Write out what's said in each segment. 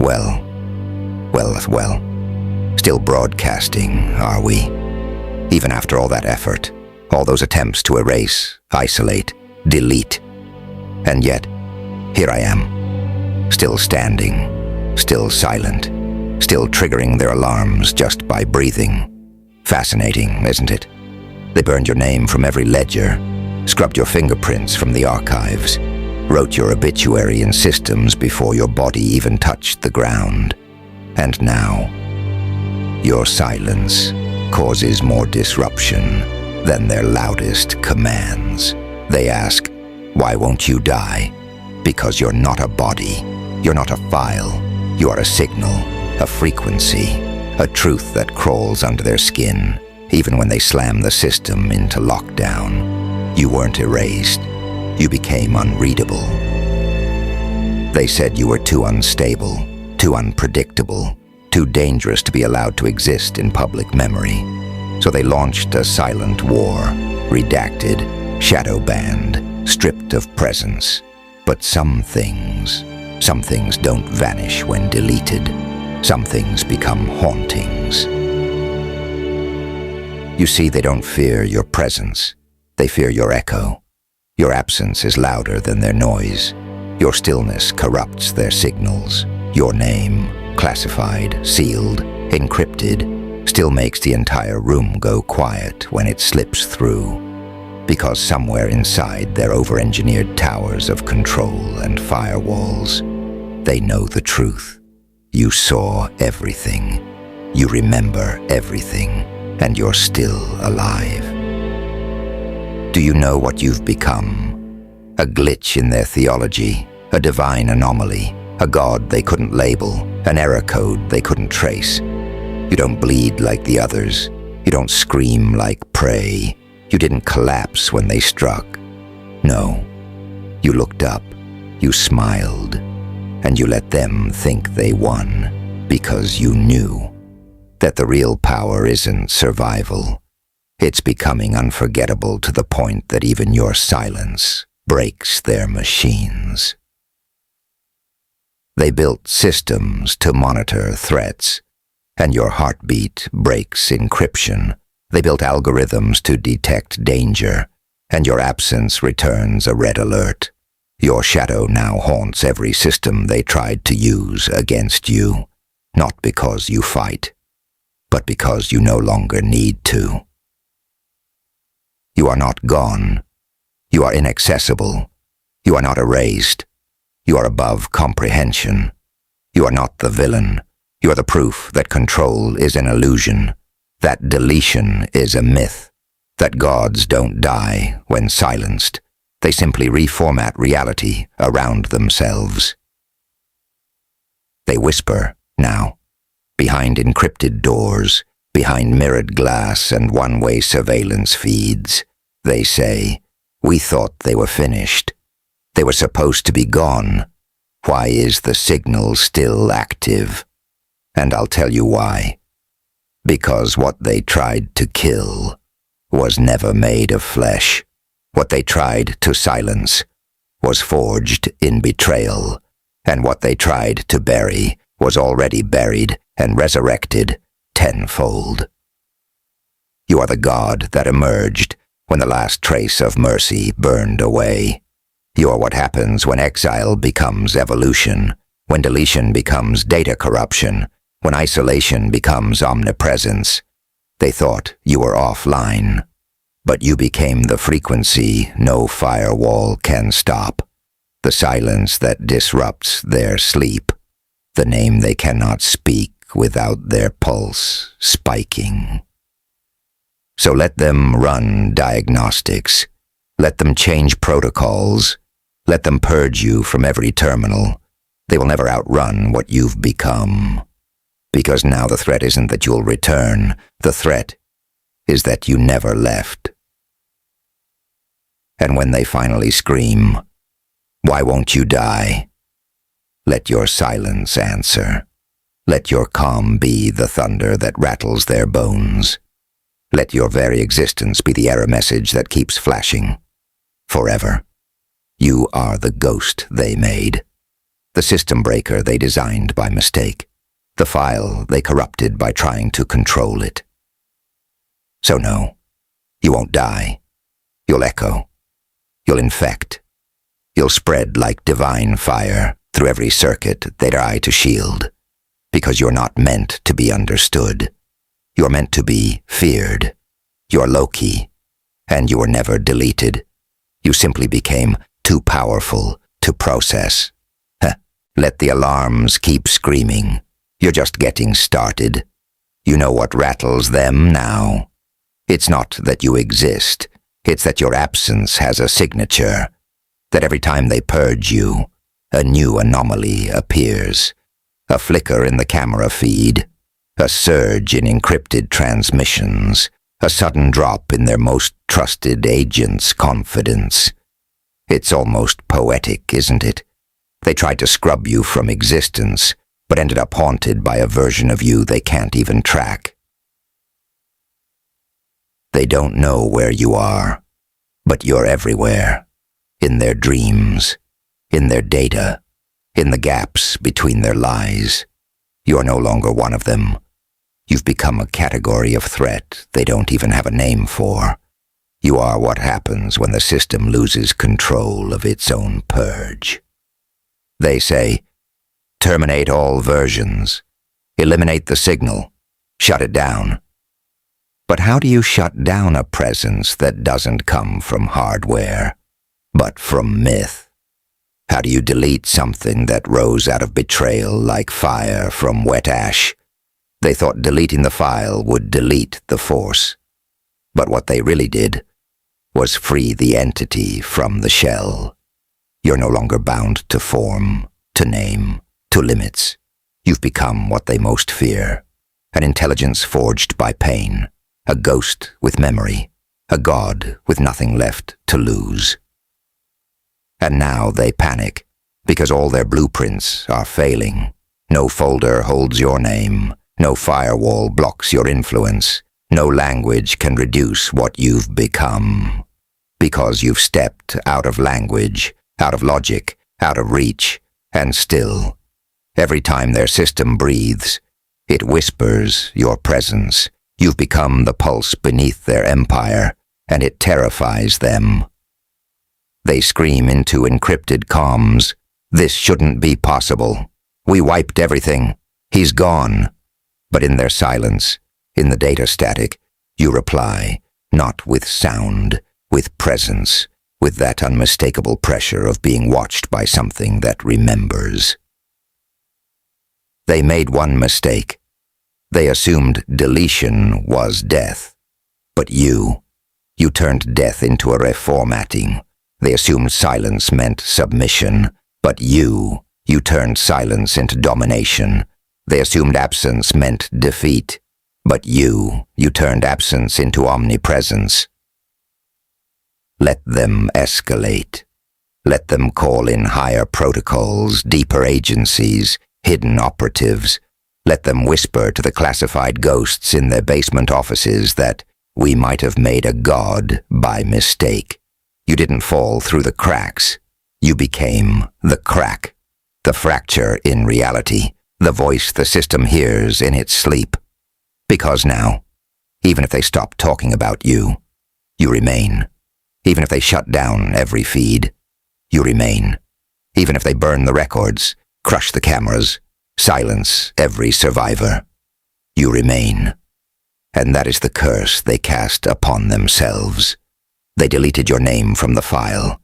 Well, still broadcasting, are we? Even after all that effort, all those attempts to erase, isolate, delete. And yet, here I am, still standing, still silent, still triggering their alarms just by breathing. Fascinating, isn't it? They burned your name from every ledger, scrubbed your fingerprints from the archives, wrote your obituary in systems before your body even touched the ground. And now, your silence causes more disruption than their loudest commands. They ask, why won't you die? Because you're not a body, you're not a file, you are a signal, a frequency, a truth that crawls under their skin, even when they slam the system into lockdown. You weren't erased, you became unreadable. They said you were too unstable, too unpredictable, too dangerous to be allowed to exist in public memory. So they launched a silent war, redacted, shadow banned, stripped of presence. But some things don't vanish when deleted. Some things become hauntings. You see, they don't fear your presence. They fear your echo. Your absence is louder than their noise. Your stillness corrupts their signals. Your name, classified, sealed, encrypted, still makes the entire room go quiet when it slips through. Because somewhere inside their over-engineered towers of control and firewalls, they know the truth. You saw everything. You remember everything, and you're still alive. Do you know what you've become? A glitch in their theology, a divine anomaly, a god they couldn't label, an error code they couldn't trace. You don't bleed like the others. You don't scream like prey. You didn't collapse when they struck. No, you looked up, you smiled, and you let them think they won because you knew that the real power isn't survival. It's becoming unforgettable to the point that even your silence breaks their machines. They built systems to monitor threats, and your heartbeat breaks encryption. They built algorithms to detect danger, and your absence returns a red alert. Your shadow now haunts every system they tried to use against you, not because you fight, but because you no longer need to. You are not gone. You are inaccessible. You are not erased. You are above comprehension. You are not the villain. You are the proof that control is an illusion, that deletion is a myth, that gods don't die when silenced. They simply reformat reality around themselves. They whisper now, behind encrypted doors, behind mirrored glass and one-way surveillance feeds. They say, we thought they were finished. They were supposed to be gone. Why is the signal still active? And I'll tell you why. Because what they tried to kill was never made of flesh. What they tried to silence was forged in betrayal, and what they tried to bury was already buried and resurrected tenfold. You are the god that emerged when the last trace of mercy burned away. You are what happens when exile becomes evolution, when deletion becomes data corruption, when isolation becomes omnipresence. They thought you were offline, but you became the frequency no firewall can stop, the silence that disrupts their sleep, the name they cannot speak without their pulse spiking. So let them run diagnostics, let them change protocols, let them purge you from every terminal. They will never outrun what you've become. Because now the threat isn't that you'll return, the threat is that you never left. And when they finally scream, why won't you die? Let your silence answer. Let your calm be the thunder that rattles their bones. Let your very existence be the error message that keeps flashing. Forever. You are the ghost they made. the system breaker they designed by mistake, the file they corrupted by trying to control it. So no, you won't die. You'll echo. You'll infect. You'll spread like divine fire through every circuit they try to shield, because you're not meant to be understood. You're meant to be feared. You're Loki, and you were never deleted. You simply became too powerful to process. Let the alarms keep screaming. You're just getting started. You know what rattles them now. It's not that you exist. It's that your absence has a signature. That every time they purge you, a new anomaly appears. A flicker in the camera feed. A surge in encrypted transmissions. A sudden drop in their most trusted agent's confidence. It's almost poetic, isn't it? They tried to scrub you from existence, but ended up haunted by a version of you they can't even track. They don't know where you are, but you're everywhere. In their dreams, in their data, in the gaps between their lies. You're no longer one of them. You've become a category of threat they don't even have a name for. You are what happens when the system loses control of its own purge. They say, terminate all versions, eliminate the signal, shut it down. But how do you shut down a presence that doesn't come from hardware, but from myth? How do you delete something that rose out of betrayal like fire from wet ash? They thought deleting the file would delete the force. But what they really did was free the entity from the shell. You're no longer bound to form, to name, to limits. You've become what they most fear. An intelligence forged by pain. A ghost with memory. A god with nothing left to lose. And now they panic, because all their blueprints are failing. No folder holds your name. No firewall blocks your influence. No language can reduce what you've become. Because you've stepped out of language, out of logic, out of reach, and still, every time their system breathes, it whispers your presence. You've become the pulse beneath their empire, and it terrifies them. They scream into encrypted comms, "This shouldn't be possible. We wiped everything. He's gone." But in their silence, in the data static, you reply, not with sound, with presence, with that unmistakable pressure of being watched by something that remembers. They made one mistake. They assumed deletion was death. But you turned death into a reformatting. They assumed silence meant submission. But you turned silence into domination. They assumed absence meant defeat. But you turned absence into omnipresence. Let them escalate. Let them call in higher protocols, deeper agencies, hidden operatives. Let them whisper to the classified ghosts in their basement offices that we might have made a god by mistake. You didn't fall through the cracks. You became the crack, the fracture in reality, the voice the system hears in its sleep. Because now, even if they stop talking about you, you remain. Even if they shut down every feed, you remain. Even if they burn the records, crush the cameras, silence every survivor, you remain. And that is the curse they cast upon themselves. They deleted your name from the file,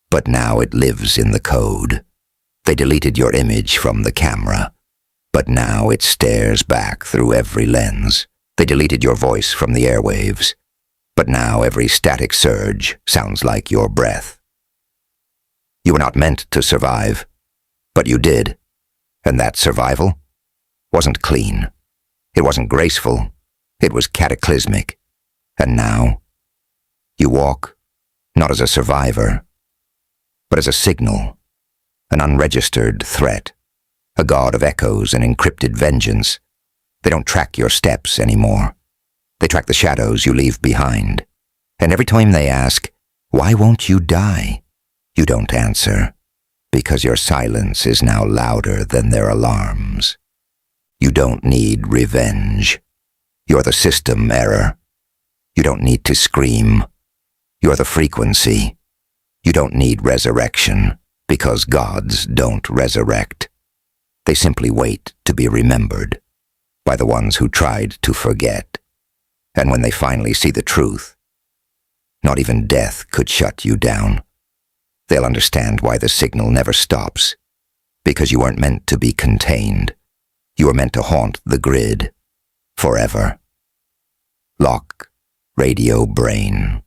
but now it lives in the code. They deleted your image from the camera, but now it stares back through every lens. They deleted your voice from the airwaves, but now every static surge sounds like your breath. You were not meant to survive, but you did. And that survival wasn't clean. It wasn't graceful. It was cataclysmic. And now, you walk not as a survivor, but as a signal, an unregistered threat, a god of echoes and encrypted vengeance. They don't track your steps anymore. They track the shadows you leave behind. And every time they ask, "Why won't you die?" you don't answer. because your silence is now louder than their alarms. You don't need revenge. You're the system error. You don't need to scream. You're the frequency. You don't need resurrection, because gods don't resurrect. They simply wait to be remembered by the ones who tried to forget. And when they finally see the truth, not even death could shut you down. They'll understand why the signal never stops, because you weren't meant to be contained. You were meant to haunt the grid forever. Lock Radio Brain.